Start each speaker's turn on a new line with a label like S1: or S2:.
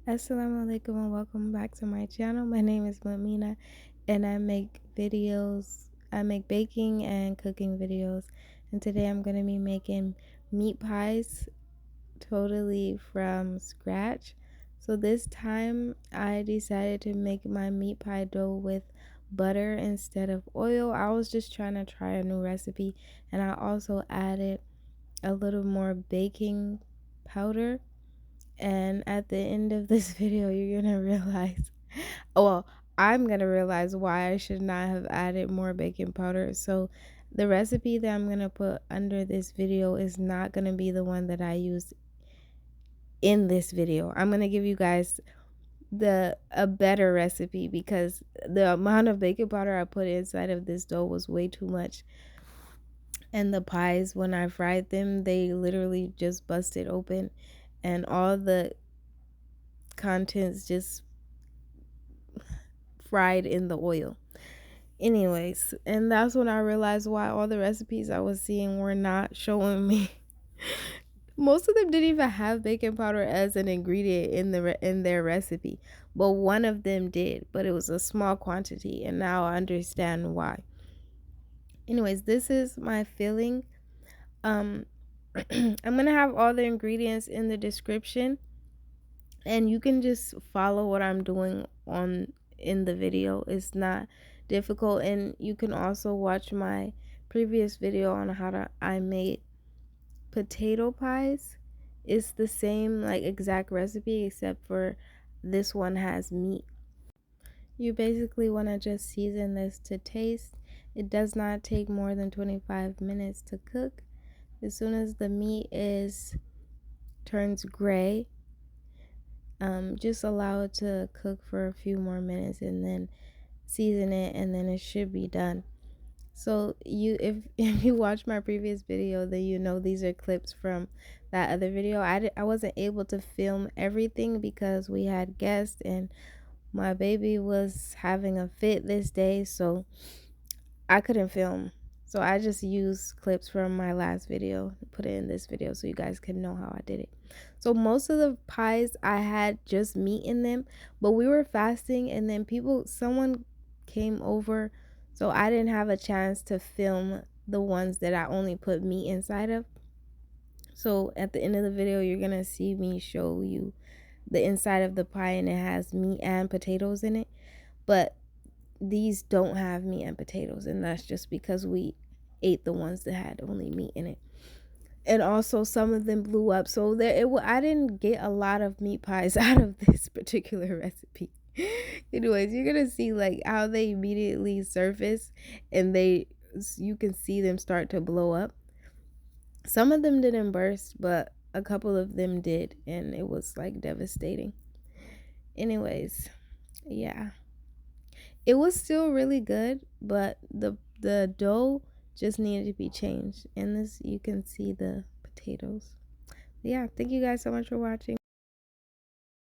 S1: Assalamu alaikum and welcome back to my channel. My name is Mamina and I make baking and cooking videos. And today I'm going to be making meat pies totally from scratch. So this time I decided to make my meat pie dough with butter instead of oil. I was just trying to try a new recipe, and I also added a little more baking powder. And at the end of this video, you're gonna realize, well, I'm gonna realize why I should not have added more baking powder. So the recipe that I'm gonna put under this video is not gonna be the one that I use in this video. I'm gonna give you guys a better recipe because the amount of baking powder I put inside of this dough was way too much. And the pies, when I fried them, they literally just busted open and all the contents just fried in the oil. Anyways, and that's when I realized why all the recipes I was seeing were not showing me. Most of them didn't even have baking powder as an ingredient in their recipe, but one of them did, but it was a small quantity, and now I understand why. Anyways, this is my filling. I'm gonna have all the ingredients in the description, and you can just follow what I'm doing on in the video. It's not difficult, and you can also watch my previous video on I made potato pies. It's the same like exact recipe, except for this one has meat. You basically want to just season this to taste. It does not take more than 25 minutes to cook. As soon as the meat turns gray, just allow it to cook for a few more minutes and then season it, and then it should be done. So if you watch my previous video, then you know these are clips from that other video. I wasn't able to film everything because we had guests and my baby was having a fit this day, so I couldn't film. So I just used clips from my last video, put it in this video so you guys can know how I did it. So most of the pies I had just meat in them, but we were fasting, and then someone came over, so I didn't have a chance to film the ones that I only put meat inside of. So at the end of the video, you're gonna see me show you the inside of the pie, and it has meat and potatoes in it. But these don't have meat and potatoes, and that's just because we ate the ones that had only meat in it. And also some of them blew up, so I didn't get a lot of meat pies out of this particular recipe. Anyways, you're gonna see like how they immediately surface, and you can see them start to blow up. Some of them didn't burst, but a couple of them did, and it was like devastating. Anyways, yeah, it was still really good, but the dough just needed to be changed. And this, you can see the potatoes. Yeah, thank you guys so much for watching.